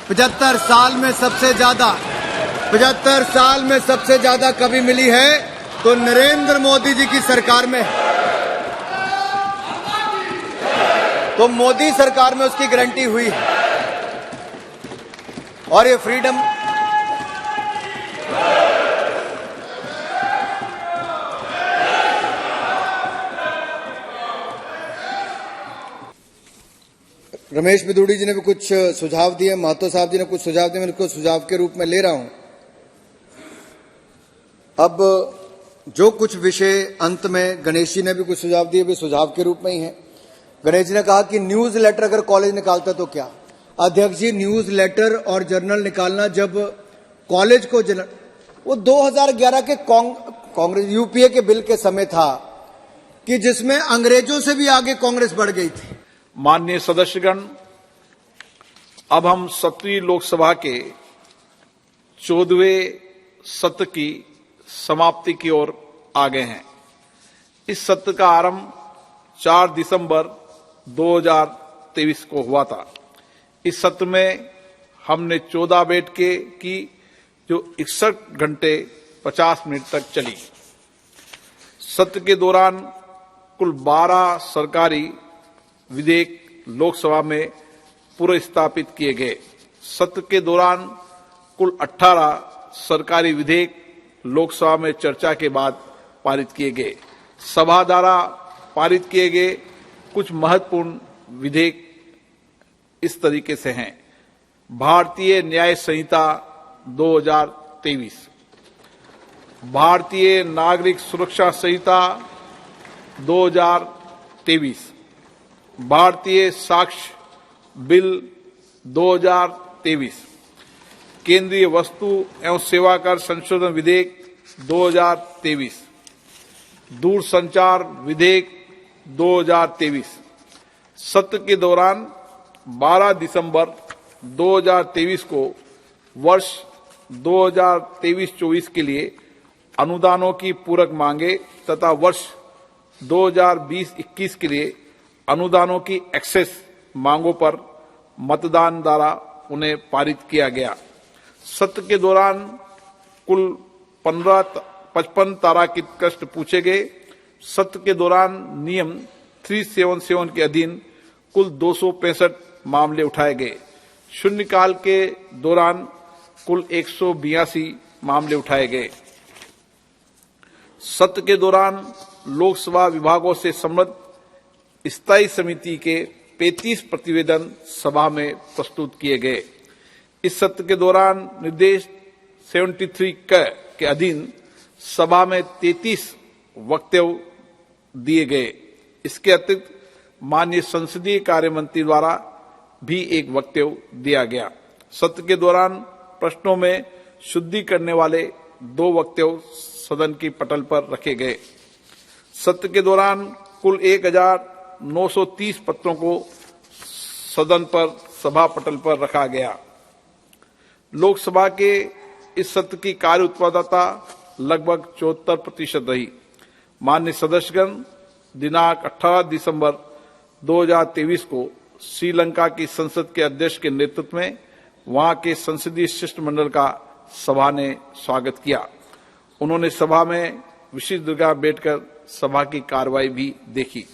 75 साल में सबसे ज्यादा कभी मिली है तो नरेंद्र मोदी जी की सरकार में, तो मोदी सरकार में उसकी गारंटी हुई है। और ये फ्रीडम रमेश बिदूड़ी जी ने भी कुछ सुझाव दिए, महतो साहब जी ने कुछ सुझाव दिए, मैं इनको सुझाव के रूप में ले रहा हूं। अब जो कुछ विषय अंत में गणेश जी ने भी कुछ सुझाव दिए, भी सुझाव के रूप में ही है। गणेश जी ने कहा कि न्यूज लेटर अगर कॉलेज निकालता तो क्या। अध्यक्ष जी, न्यूज लेटर और जर्नल निकालना जब कॉलेज को वो 2011 के कांग्रेस यूपीए के बिल के समय था कि जिसमें अंग्रेजों से भी आगे कांग्रेस बढ़ गई थी। माननीय सदस्यगण, अब हम 17वीं लोकसभा के 14वें सत्र की समाप्ति की ओर आ गए हैं। इस सत्र का आरंभ 4 दिसंबर 2023 को हुआ था। इस सत्र में हमने 14 बैठकें की जो 61 घंटे 50 मिनट तक चली। सत्र के दौरान कुल 12 सरकारी विधेयक लोकसभा में पुनर्स्थापित किए गए। सत्र के दौरान कुल 18 सरकारी विधेयक लोकसभा में चर्चा के बाद पारित किए गए। सभा द्वारा पारित किए गए कुछ महत्वपूर्ण विधेयक इस तरीके से हैं। भारतीय न्याय संहिता 2023, भारतीय नागरिक सुरक्षा संहिता 2023, भारतीय साक्ष्य बिल 2023, केंद्रीय वस्तु एवं सेवा कर संशोधन विधेयक 2023, दूरसंचार विधेयक 2023। सत्र के दौरान 12 दिसंबर 2023 को वर्ष 2023-24 के लिए अनुदानों की पूरक मांगे तथा वर्ष 2020-21 के लिए अनुदानों की एक्सेस मांगों पर मतदान द्वारा उन्हें पारित किया गया। सत्र के दौरान कुल 55 तारांकित प्रश्न पूछे गए। सत्र के दौरान नियम 377 के अधीन कुल 265 मामले उठाए गए। शून्यकाल के दौरान कुल 182 मामले उठाए गए। सत्र के दौरान लोकसभा विभागों से सम्बद्ध स्थायी समिति के 35 प्रतिवेदन सभा में प्रस्तुत किए गए। इस सत्र के दौरान निर्देश 73 के अधीन सभा में 33 वक्तव्य दिए गए। इसके अतिरिक्त माननीय संसदीय कार्य मंत्री द्वारा भी एक वक्तव्य दिया गया। सत्र के दौरान प्रश्नों में शुद्धि करने वाले 2 वक्तव्य सदन की पटल पर रखे गए। सत्र के दौरान कुल 1930 पत्रों को सदन पर सभा पटल पर रखा गया। लोकसभा के इस सत्र की कार्य उत्पादकता लगभग 74% रही। माननीय सदस्यगण, दिनांक 18 दिसंबर 2023 को श्रीलंका की संसद के अध्यक्ष के नेतृत्व में वहां के संसदीय शिष्टमंडल का सभा ने स्वागत किया। उन्होंने सभा में विशेष जगह बैठकर सभा की कार्रवाई भी देखी।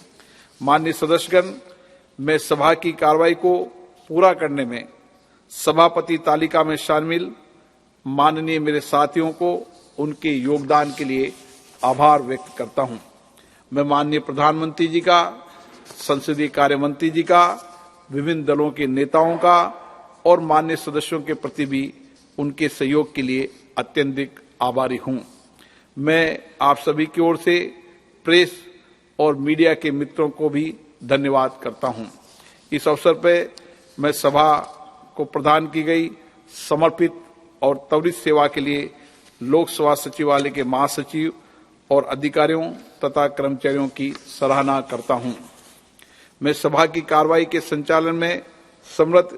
माननीय सदस्यगण, मैं सभा की कार्रवाई को पूरा करने में सभापति तालिका में शामिल माननीय मेरे साथियों को उनके योगदान के लिए आभार व्यक्त करता हूं। मैं माननीय प्रधानमंत्री जी का, संसदीय कार्य मंत्री जी का, विभिन्न दलों के नेताओं का और माननीय सदस्यों के प्रति भी उनके सहयोग के लिए अत्यधिक आभारी हूं। मैं आप सभी की ओर से प्रेस और मीडिया के मित्रों को भी धन्यवाद करता हूं। इस अवसर पर मैं सभा को प्रदान की गई समर्पित और त्वरित सेवा के लिए लोकसभा सचिवालय के महासचिव और अधिकारियों तथा कर्मचारियों की सराहना करता हूं। मैं सभा की कार्रवाई के संचालन में समर्थ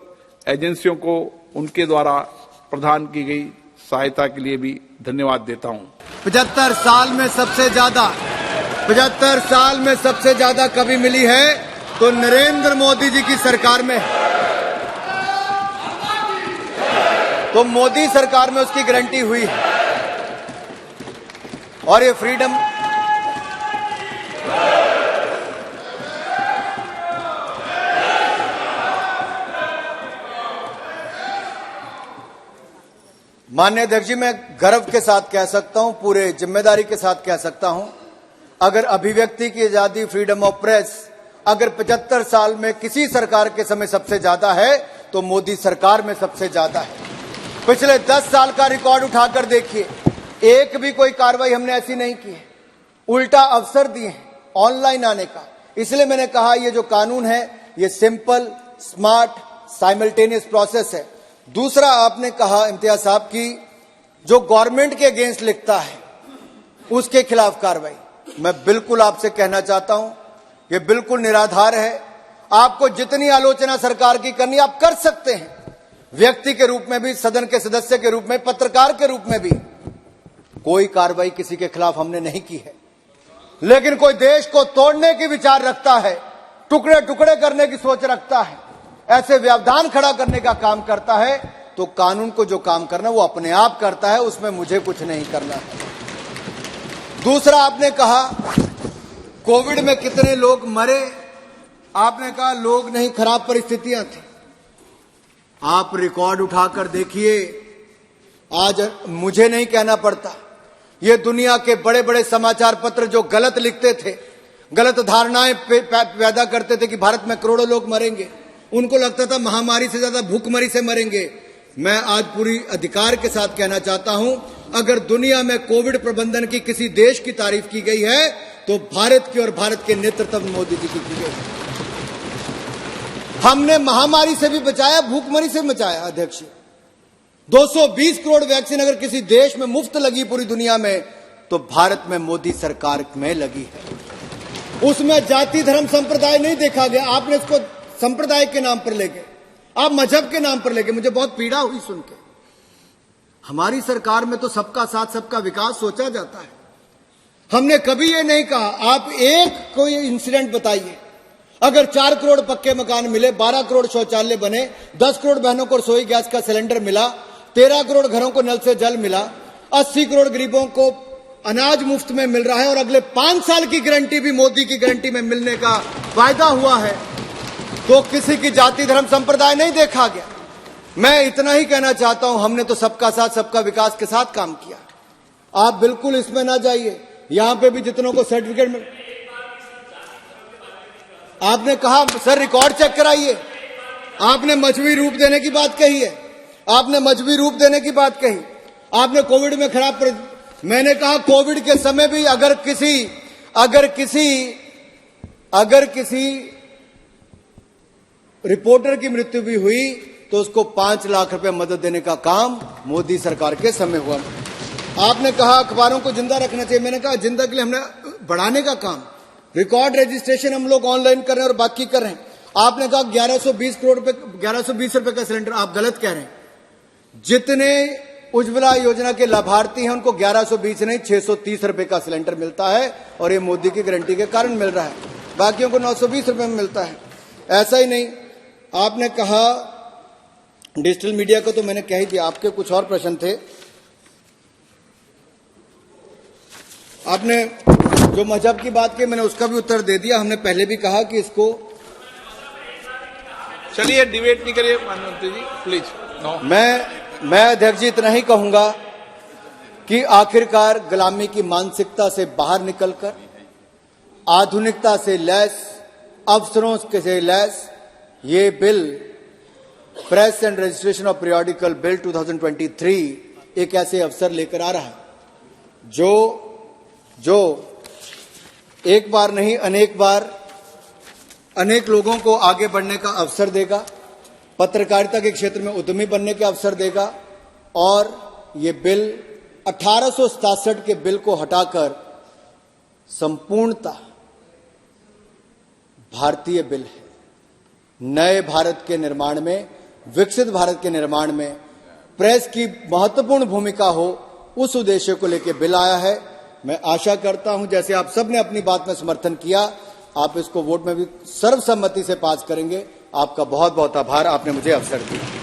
एजेंसियों को उनके द्वारा प्रदान की गई सहायता के लिए भी धन्यवाद देता हूं। 75 साल में सबसे ज्यादा कभी मिली है तो नरेंद्र मोदी जी की सरकार में। तो मोदी सरकार में उसकी गारंटी हुई है। और ये फ्रीडम माननीय अध्यक्ष जी, मैं गर्व के साथ कह सकता हूं, पूरे जिम्मेदारी के साथ कह सकता हूं, अगर अभिव्यक्ति की आजादी, फ्रीडम ऑफ प्रेस अगर 75 साल में किसी सरकार के समय सबसे ज्यादा है तो मोदी सरकार में सबसे ज्यादा है। पिछले 10 साल का रिकॉर्ड उठाकर देखिए, एक भी कोई कार्रवाई हमने ऐसी नहीं की है, उल्टा अवसर दिए हैं ऑनलाइन आने का। इसलिए मैंने कहा ये जो कानून है ये सिंपल, स्मार्ट, साइमल्टेनियस प्रोसेस है। दूसरा, आपने कहा इम्तियाज साहब की जो गवर्नमेंट के अगेंस्ट लिखता है उसके खिलाफ कार्रवाई, मैं बिल्कुल आपसे कहना चाहता हूं ये बिल्कुल निराधार है। आपको जितनी आलोचना सरकार की करनी आप कर सकते हैं, व्यक्ति के रूप में भी, सदन के सदस्य के रूप में, पत्रकार के रूप में भी। कोई कार्रवाई किसी के खिलाफ हमने नहीं की है, लेकिन कोई देश को तोड़ने की विचार रखता है, टुकड़े टुकड़े करने की सोच रखता है, ऐसे व्यवधान खड़ा करने का काम करता है, तो कानून को जो काम करना वो अपने आप करता है, उसमें मुझे कुछ नहीं करना है। दूसरा, आपने कहा कोविड में कितने लोग मरे, आपने कहा लोग नहीं, खराब परिस्थितियां थी। आप रिकॉर्ड उठाकर देखिए, आज मुझे नहीं कहना पड़ता, ये दुनिया के बड़े बड़े समाचार पत्र जो गलत लिखते थे, गलत धारणाएं पैदा करते थे कि भारत में करोड़ों लोग मरेंगे, उनको लगता था महामारी से ज्यादा भूखमरी से मरेंगे। मैं आज पूरी अधिकार के साथ कहना चाहता हूं, अगर दुनिया में कोविड प्रबंधन की किसी देश की तारीफ की गई है तो भारत की, और भारत के नेतृत्व में मोदी जी की गई। हमने महामारी से भी बचाया, भूखमरी से बचाया। अध्यक्ष, 220 करोड़ वैक्सीन अगर किसी देश में मुफ्त लगी पूरी दुनिया में, तो भारत में मोदी सरकार में लगी है। उसमें जाति, धर्म, संप्रदाय नहीं देखा गया। आपने इसको संप्रदाय के नाम पर ले गए, आप मजहब के नाम पर ले गए। मुझे बहुत पीड़ा हुई सुन के। हमारी सरकार में तो सबका साथ, सबका विकास सोचा जाता है। हमने कभी ये नहीं कहा, आप एक कोई इंसिडेंट बताइए, अगर 4 करोड़ पक्के मकान मिले, 12 करोड़ शौचालय बने, 10 करोड़ बहनों को रसोई गैस का सिलेंडर मिला, 13 करोड़ घरों को नल से जल मिला, 80 करोड़ गरीबों को अनाज मुफ्त में मिल रहा है, और अगले 5 साल की गारंटी भी मोदी की गारंटी में मिलने का वायदा हुआ है, तो किसी की जाति, धर्म, संप्रदाय नहीं देखा गया। मैं इतना ही कहना चाहता हूं, हमने तो सबका साथ, सबका विकास के साथ काम किया। आप बिल्कुल इसमें ना जाइए। यहां पे भी जितनों को सर्टिफिकेट मिल, आपने कहा सर रिकॉर्ड चेक कराइए, आपने मजबूरी रूप देने की बात कही है, आपने मजबूरी रूप देने की बात कही, आपने कोविड में मैंने कहा कोविड के समय भी अगर किसी रिपोर्टर की मृत्यु भी हुई तो उसको 5 लाख रुपए मदद देने का काम मोदी सरकार के समय हुआ। आपने कहा अखबारों को जिंदा रखना चाहिए, मैंने कहा जिंदा के लिए हमने बढ़ाने का काम, रिकॉर्ड रजिस्ट्रेशन हम लोग ऑनलाइन कर रहे हैं और बाकी कर रहे हैं। आपने कहा 1120 करोड़ रुपए, 1120 रुपए का सिलेंडर, आप गलत कह रहे हैं। जितने उज्ज्वला योजना के लाभार्थी हैं उनको 1120 नहीं 630 रुपए का सिलेंडर मिलता है, और ये मोदी की गारंटी के कारण मिल रहा है। बाकियों को 920 रुपए में मिलता है। ऐसा ही नहीं, आपने कहा डिजिटल मीडिया को तो मैंने कह ही दिया। आपके कुछ और प्रश्न थे। आपने जो मजहब की बात की मैंने उसका भी उत्तर दे दिया। हमने पहले भी कहा कि इसको, चलिए डिबेट नहीं करिए माननीय जी, प्लीज। नो, मैं अध्यक्ष जी इतना ही कहूंगा कि आखिरकार गुलामी की मानसिकता से बाहर निकलकर आधुनिकता से लैस, अवसरों से लैस ये bill press and registration of periodical bill 2023 एक ऐसे अवसर लेकर आ रहा है जो एक बार नहीं अनेक बार अनेक लोगों को आगे बढ़ने का अवसर देगा, पत्रकारिता के क्षेत्र में उद्यमी बनने का अवसर देगा। और ये बिल 1867 के बिल को हटाकर संपूर्णतः भारतीय बिल है। नए भारत के निर्माण में, विकसित भारत के निर्माण में प्रेस की महत्वपूर्ण भूमिका हो, उस उद्देश्य को लेकर बिल आया है। मैं आशा करता हूं जैसे आप सबने अपनी बात में समर्थन किया, आप इसको वोट में भी सर्वसम्मति से पास करेंगे। आपका बहुत बहुत आभार, आपने मुझे अवसर दिया।